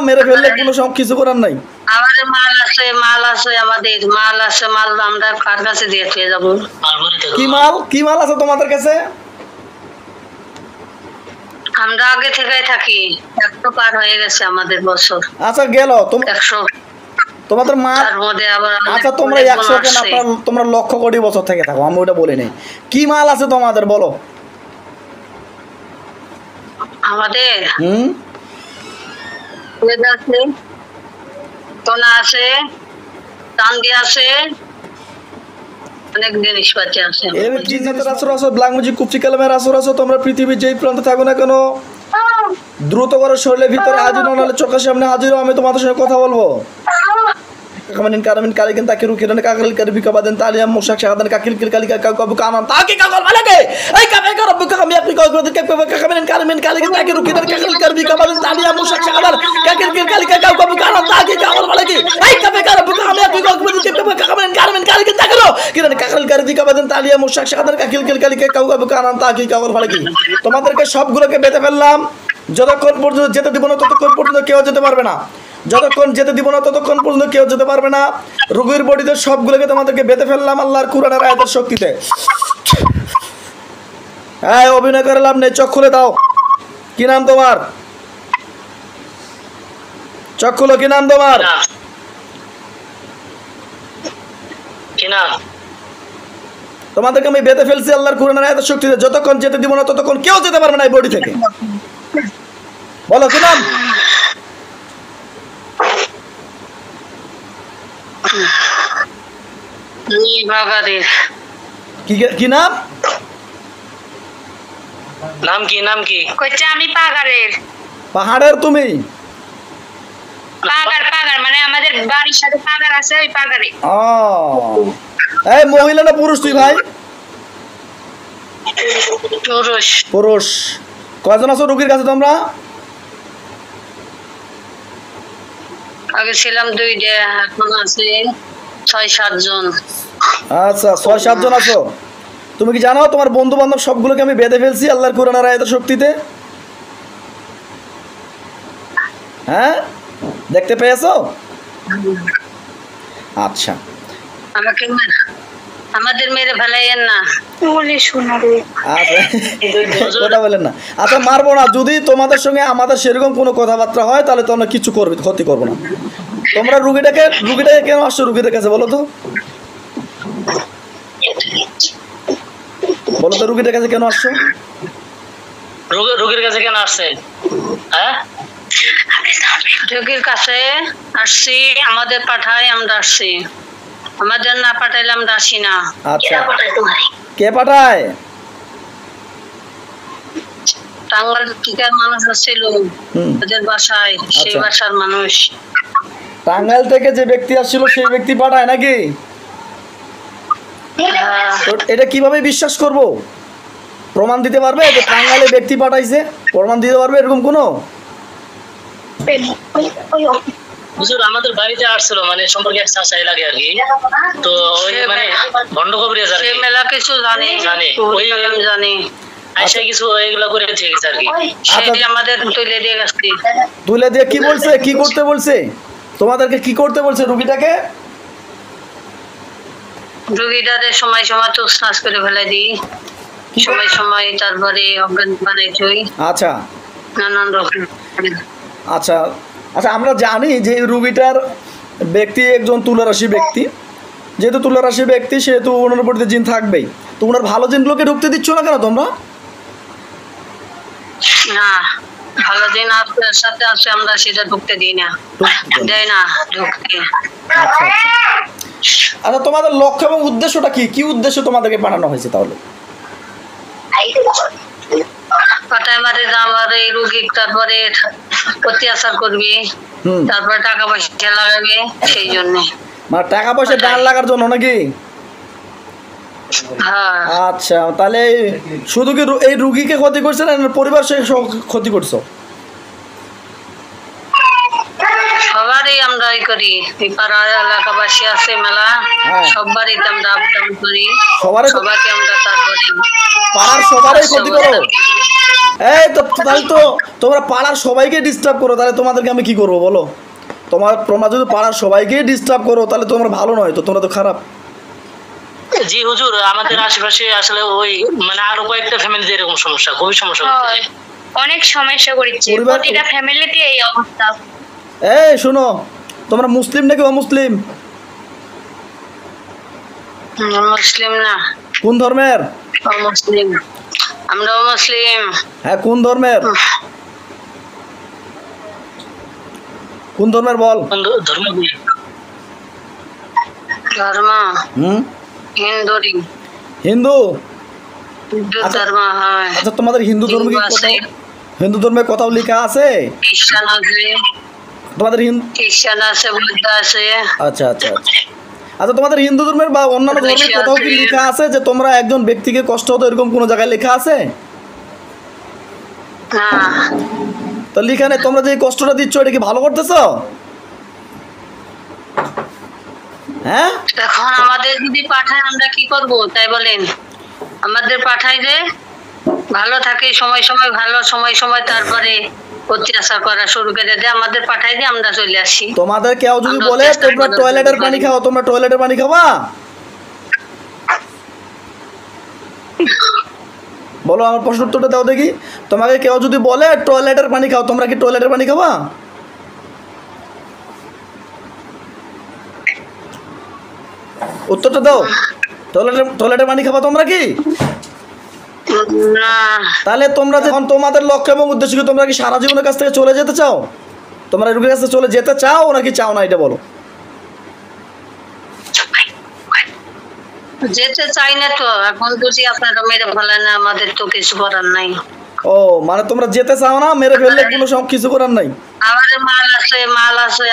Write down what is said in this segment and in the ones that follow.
মেরে ফেললে কোনো সব কিছু করার নাই। আমাদের মাল আছে আমাদের মাল আছে, মাল আমরা কার কাছে দিয়ে পেয়ে যাবো? কি মাল আছে তোমাদের কাছে? আমরা আগে থেকেই থাকি, 100 পার হয়ে গেছে আমাদের বছর। আচ্ছা গেল 100 তোমাদের মাল। তার মধ্যে আবার আচ্ছা তোমরা 100 কেন, তোমরা লক্ষ কোটি বছর থেকে থাকো, আমি ওটা বলি নাই। কি মাল আছে তোমাদের বলো? আমাদের আছে, সোনা আছে, চাঁদি আছে, অনেক জিনিসপাতি আছে। জিন্নাতের আসর আছে, ব্ল্যাক ম্যাজিক কুপচি কালামের আসর আছে। তোমরা পৃথিবীর যেই প্রান্তে থাকো না কেন, দ্রুত করে শরীরের ভিতরে হাজির হও, নাহলে চোখের সামনে হাজির হও, আমি তোমাদের সঙ্গে কথা বলবো। Kamanin karamin kali kan takiru kiran kakil karbi kabadan taliam musak syahdan kakil kali kakau kanan taki kakal malake ai kape karab kami apni kau kape kamanin karamin kali kan takiru kiran kakil karbi kabadan taliam musak syahdan kakil kali kakau kanan taki kakal malake ai kape karab kami apni kau kape kamanin karamin kali kan takiru kiran kakil karbi kabadan taliam musak syahdan kakil kali kakau kanan taki kakal malake তোমাদেরকে সবগুলোকে বেঁধে ফেললাম। যতক্ষণ পর্যন্ত যেতে দিব না ততক্ষণ পর্যন্ত কেউ যেতে পারবে না, যতক্ষণ যেতে দিব না ততক্ষণ পর্যন্ত কেউ যেতে পারবে না। রোগীর বডিতে সবগুলোকে তোমাদেরকে বেঁধে ফেললাম আল্লাহর কুরআনের আয়াতের শক্তিতে। এই অভিনয় করে লাভ নেই, চোখ খুলে দাও। কি নাম তোমার? চোখ খুলো, কি নাম তোমার? কি নাম? তোমাদেরকে আমি বেঁধে ফেলছি আল্লাহর কুরআনের আয়াতের শক্তিতে। যতক্ষণ যেতে দিব না ততক্ষণ কেউ যেতে পারবে না এই বডি থেকে। বলো কি নাম? কি নাম? নাম কি? নাম কি? কইছে আমি পাগাড়ের। পাহাড়ের তুমি? পাগাড় মানে আমাদের বাড়ির সাথে পাগাড় আছে, ওই পাগাড়ে। ও এই মহিলা না পুরুষ তুই ভাই? পুরুষ। পুরুষ। কয়জন আছো রোগীর কাছে তোমরা? আগে ছিলাম 2টা, এখন আছে 6-7 জন। আচ্ছা 6-7 জন আছো। তুমি কি জানো তোমার বন্ধু বান্ধব সবগুলোকে আমি বেঁধে ফেলছি আল্লাহর কুরআনের আয়াতের শক্তিতে? হ্যাঁ দেখতে পেয়েছো? আচ্ছা আমাকে আমাদের মেরে ফেলাইয়েন না, বলি শোনা রে। আচ্ছা কথা বলেন না। আচ্ছা মারবো না, যদি তোমাদের সঙ্গে আমাদের সেরকম কোনো কথাবার্তা হয় তাহলে তোমরা কিছু করবে, ক্ষতি করবো না। তোমরা রুগীটাকে কেন আসছো রুগীদের কাছে বলো তো? বলো তো রুগীটার কাছে কেন আসছো? রোগীর কাছে কেন আসছে? হ্যাঁ রোগীর কাছে আসছি, আমাদের পাঠায় আমরা আসছি, আমাদের না পাঠাইলে আমরা আসি না। আচ্ছা কে পাঠায়? টাঙ্গাইল থেকে মানুষ আসছিল ওদের বাসায়, সেই বাসার মানুষ। টাঙ্গাইল থেকে যে ব্যক্তি আসছিল সেই ব্যক্তি পাঠায় নাকি? এটা কিভাবে বিশ্বাস করব? প্রমাণ দিতে পারবে যে টাঙ্গাইলে ব্যক্তি পাঠাইছে? প্রমাণ দিতে পারবে এরকম কোনো? হুজুর আমাদের বাড়িতে আসছিল, মানে সম্পর্কে এক চাচা লাগে আর কি, তো ওই মানে ভন্ড কবরি আছে আর কি, মেলা কিছু জানি ওই আমি জানি আইসা কিছু এগুলা করে গেছে আর কি। সেই আমাদের তুলে দিয়ে গেছে। তুলে দিয়ে কি বলছে? কি করতে বলছে তোমাদেরকে? কি করতে বলছে রোগীটাকে? রোগীটারে সময় সময় তো শ্বাস করে ফেলে দিই, সময় তারপরে অজ্ঞান বানাই থই। আচ্ছা নানান রকম। আচ্ছা আচ্ছা আমরা জানি যে রোগীটার ব্যক্তি একজন তুলারাশি ব্যক্তি, যেহেতু তুলারাশি ব্যক্তি সেহেতু ওনার উপর জিন থাকবেই। তো ওনার ভালো জিনগুলোকে ঢুকতে দিচ্ছ না কেন তোমরা? না ভালো দিন আপনার সাথে আছে, আমরা সেটা ঢুকতে দিই না, দেয় না ঢুকতে। আচ্ছা আচ্ছা তোমাদের লক্ষ্য এবং উদ্দেশ্যটা কি? কি উদ্দেশ্য তোমাদেরকে পাঠানো হয়েছে তাহলে? পাঠায় মারে আমার এই রোগী, তারপরে অত্যাচার করবি, তারপরে টাকা পয়সা লাগাবে, সেই জন্য। মানে টাকা পয়সা ডাল লাগার জন্য নাকি? আচ্ছা তাহলে শুধু কি এই রুগীকে ক্ষতি করছে না পরিবার সে ক্ষতি করছো? সবারই আমরা করি, পাড়া এলাকাবাসী আছে মেলা, সবারই আমরা আপডাউন করি, সবাইকে আমরা তারপরে পাড়ার সবারই ক্ষতি করো? এই তো তাহলে তো তোমরা পাড়ার সবাইকে ডিস্টার্ব করো, তাহলে তোমাদেরকে আমি কি করবো বলো? তোমরা যদি পাড়ার সবাইকে ডিস্টার্ব করো তাহলে তোমরা ভালো নয়, তো তোমরা তো খারাপ। জি হুজুর, আমাদের আশেপাশে আসলে ওই মানে আরো কয়েকটা ফ্যামিলিতে এরকম সমস্যা, খুবই সমস্যা হচ্ছে। অনেক সমস্যা করেছে, প্রতিটা ফ্যামিলিতে এই অবস্থা। এই শোনো, তোমরা মুসলিম নাকি অমুসলিম? মুসলিম না। কোন ধর্মের? মুসলিম। আমরা মুসলিম। হ্যাঁ, কোন ধর্মের? কোন ধর্মের বল? ধর্ম ধর্ম হিন্দু। হিন্দু? হিন্দু ধর্ম। হয়। আচ্ছা, তোমাদের হিন্দু ধর্মে কি কোথাও হিন্দু ধর্মে কোথাও লেখা আছে? খ্রিস্টান আছে। তোমাদের খ্রিস্টান আছে, বৌদ্ধ আছে। আচ্ছা আচ্ছা আচ্ছা আচ্ছা, তোমাদের হিন্দু ধর্মের বা অন্যান্য ধর্মের কোথাও কি লেখা আছে যে তোমরা একজন ব্যক্তিকে কষ্ট হতো, এরকম কোনো জায়গায় লেখা আছে? না। তো লেখা নেই, তোমরা যে কষ্টটা দিচ্ছ এটা কি ভালো করতেছো? হ্যাঁ, এখন আমাদের যদি পাঠায় আমরা কি করব তাই বলেন? আমাদের পাঠাই যে ভালো থাকে সময় সময়, ভালো সময় সময় তারপরে অত্যাচার করা শুরু করে দেয়। আমাদের পাঠাই যে আমরা চলে আসি। তোমাদের কেউ যদি বলে তোমরা টয়লেটের পানি খাও, তোমরা টয়লেটের পানি খাবা? বলো, আমার প্রশ্ন উত্তরটা দাও দেখি। তোমাকে কেউ যদি বলে টয়লেটের পানি খাও, তোমরা কি টয়লেটের পানি খাবা? উত্তরটা দাও। টয়লেটের পানি খাবা তোমরা কি? না। তাহলে তোমরা যখন তোমাদের লক্ষ্য এবং উদ্দেশ্য কি, তোমরা কি সারা জীবনের কাছ থেকে চলে যেতে চাও? তোমরা রোগীর কাছে চলে যেতে চাও নাকি চাও না, এটা বলো। যেতে চাই না তো, এখন যদি আপনারা মেরে ফেলেন আমাদের তো কিছু করার নাই। ও মানে তোমরা যেতে চাও না, মেরে ফেললে কোনো সব কিছু করার নাই? আমাদের মাল আছে,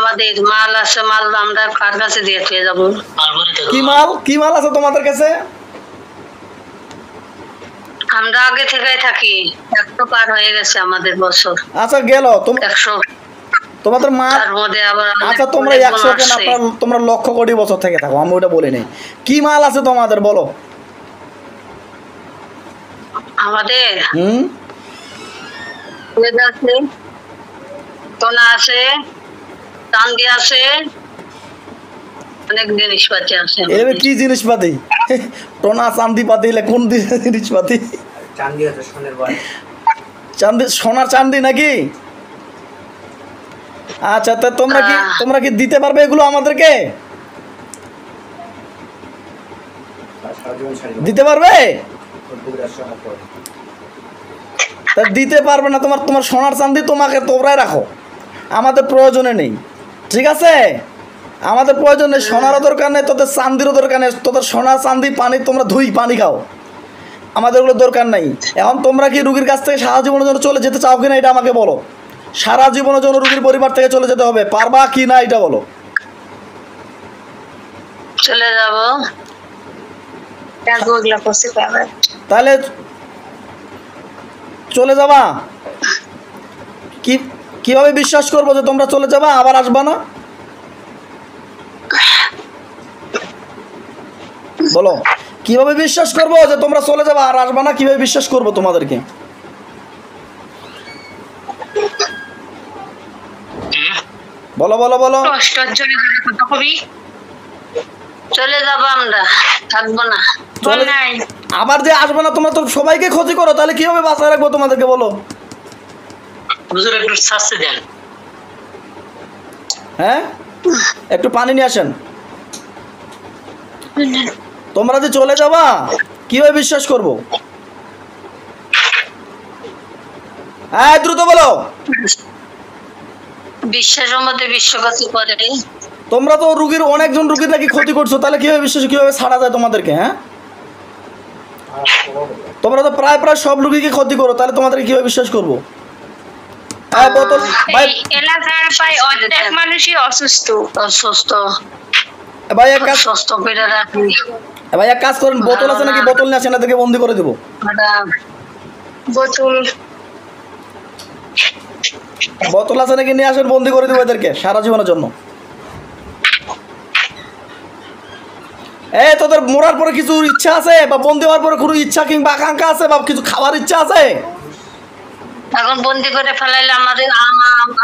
আমাদের মাল আছে, মাল আমরা কার কাছে দিয়ে পেয়ে যাবো? কি মাল আছে তোমাদের কাছে? আমরা আগে থেকে থাকি, 100 পার হয়ে গেছে আমাদের বছর। আচ্ছা গেল 100 তোমাদের মা। তার মধ্যে আবার আচ্ছা তোমরা 100 কেন, তোমরা লক্ষ কোটি বছর থেকে থাকো, আমি ওটা বলি নাই। কি মাল আছে তোমাদের বলো? আমাদের আছে, সোনা আছে, চাঁদি আছে, অনেক জিনিসপাতি আছে। এর কি জিনিসপাতি? সোনা চাঁদি পাতি কোন জিনিসপাতি? চাঁদি আছে, সোনার বল। চাঁদি, সোনার চাঁদি নাকি? আচ্ছা, তা তোমরা কি দিতে পারবে এগুলো আমাদেরকে? দিতে পারবে? তা দিতে পারবে না, তোমার সোনার চাঁদি তোমরাই রাখো, আমাদের প্রয়োজনে নেই। ঠিক আছে, আমাদের প্রয়োজন নেই, সোনারও দরকার নেই, তোদের চাঁদিরও দরকার নেই। তোদের সোনা চাঁদি পানি তোমরা পানি খাও, আমাদের ওগুলো দরকার নাই। এখন তোমরা কি রুগীর কাছ থেকে সারা জীবনের জন্য চলে যেতে চাও কিনা এটা আমাকে বলো। সারা জীবনের জন্য রুগীর পরিবার থেকে চলে যেতে হবে, পারবা কি না এটা বলো। চলে যাব। তাহলে চলে যাবা? কিভাবে বিশ্বাস করবো যে তোমরা চলে যাবা আবার আসবা না? বলো, কিভাবে বিশ্বাস করবো যে তোমরা চলে যাবা আর আসবা না? কিভাবে বিশ্বাস করবো তোমাদেরকে? বলো বলো বলো। চলে যাব, আমরা থাকবো না। আবার যে আসবে না, তোমরা তো সবাইকে ক্ষতি করো, তাহলে কিভাবে বাঁচায় রাখবো তোমাদেরকে বলো? হুজুর একটু শাস্তি দেন। হ্যাঁ, একটু পানি নিয়ে আসেন। তোমরা যে চলে যাবা কিভাবে বিশ্বাস করবো? হ্যাঁ, দ্রুত বলো। বিশ্বাসের মধ্যে বিশ্বঘাতী করে। তোমরা তো অনেকজন রুগীর নাকি ক্ষতি করছো, তাহলে কিভাবে ছাড়া যায় তোমাদেরকে? হ্যাঁ, তোমরা তো প্রায় সব রুগীকে ক্ষতি করো, তাহলে তোমাদেরকে কিভাবে বিশ্বাস করবো? এলাকার প্রায় অর্ধেক মানুষই অসুস্থ। ভাই এক কাজ করেন, বোতল আছে নাকি? বোতল নিয়ে আসেন, এদেরকে বন্দি করে দেবো। বোতল আছে নাকি নিয়ে আসেন, বন্দি করে দেবো এদেরকে সারা জীবনের জন্য। তোদের মরার পরে কিছু ইচ্ছা আছে, বা বন্দি হওয়ার পরে কোনো ইচ্ছা কিংবা আকাঙ্ক্ষা আছে, বা কিছু খাওয়ার ইচ্ছা আছে? এখন বন্দি করে ফেলাইলে আমাদের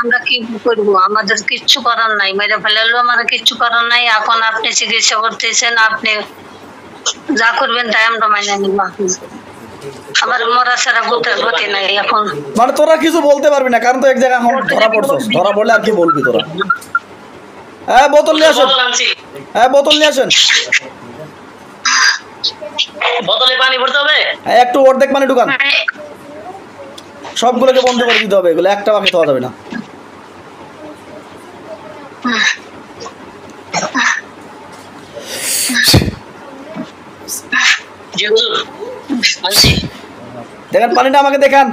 আমরা কি করব? আমাদের কিচ্ছু করার নাই, মেরে ফেলাইলেও আমাদের কিচ্ছু করার নাই। এখন আপনি চিকিৎসা করতেছেন, আপনি যা করবেন তাই আমরা মাইনে নিব। আমার মরা ছাড়া গতি নাই এখন। মানে তোরা কিছু বলতে পারবি না, কারণ তো এক জায়গায় এখন ধরা পড়ছস, ধরা পড়লে আর কি বলবি তোরা? হ্যাঁ বোতল নিয়ে আসেন, আনছি। হ্যাঁ বোতল নিয়ে আসেন। বোতলে পানি ভরতে হবে। হ্যাঁ একটু অর্ধেক পানি ঢুকান, সবগুলোকে বন্ধ করে দিতে হবে, এগুলো একটা বাকি খাওয়া যাবে না। জি হুজুর, আনছি। দেখেন পানিটা আমাকে দেখান।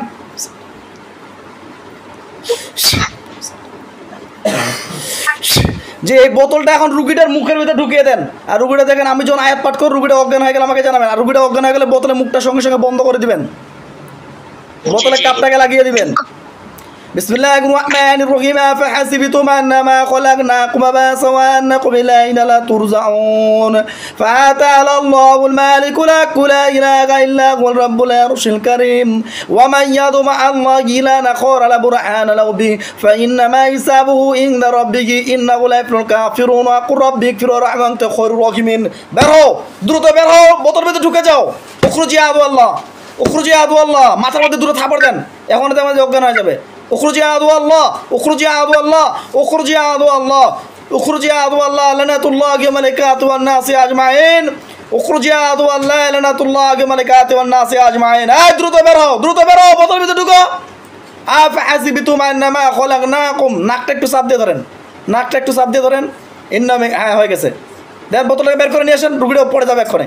যে এই বোতলটা এখন রুগীটার মুখের ভিতরে ঢুকিয়ে দেন, আর রুগীটা দেখেন আমি যখন আয়াত পাঠ করি রুগীটা অজ্ঞান হয়ে গেলে আমাকে জানাবেন, আর রুগীটা অজ্ঞান হয়ে গেলে বোতলে মুখটা সঙ্গে সঙ্গে বন্ধ করে দিবেন, বোতলে কাপটাকে লাগিয়ে দিবেন। বিসমিল্লাহির রহমানির রহিম। ফাহাসিবতুম আন্নামা খলাকনাকুম আবাসা ওয়া আন্নাকুম ইলাইনা লা তুরজাউন ফাতাআলা আল্লাহুল মালিকুল হাক্ক লা ইলাহা ইল্লা হুয়ার রাব্বুল আরশিল কারীম ওয়া মান ইয়াদউ মা আল্লাহি ইলাহা আখরা লা বুরহানা লাহু বিহি ফাইন্নামা হিসাবুহু ইনদা রাব্বিহি ইন্নাহু লা ইফলিহুল কাফিরুন ওয়া কুর রাব্বি ইগফির ওয়ারহাম আনতা খায়রুর রাহিমিন। বের হও, দ্রুত বের হও, বোতলের ভিতরে ঢুকে যাও। উখরুজি ইয়া আদুল্লাহ, উখরুজি ইয়া আদুল্লাহ। মাথার মধ্যে দুটো থাপড় দেন, এখন তো আমাদের অজ্ঞান হয়ে যাবে। اخرج يا عدو الله، اخرج يا عدو الله، اخرج يا عدو الله، اخرج يا عدو الله لعنة الله وملائكته والناس اجمعين، اخرج يا عدو الله لعنة الله وملائكته والناس اجمعين। দ্রুত বের হও, দ্রুত বের হও, বোতলের ভিতরে ঢুকো। আফহাসিবতুম আন্নামা খলাকনাকুম, নাকটা একটু চাপ দিয়ে ধরেন, নাকটা একটু চাপ দিয়ে ধরেন। হ্যাঁ হয়ে গেছে। দেন বোতলটাকে বের করে নিয়ে আসেন, রুগীটা পড়ে যাবে এক্ষণে।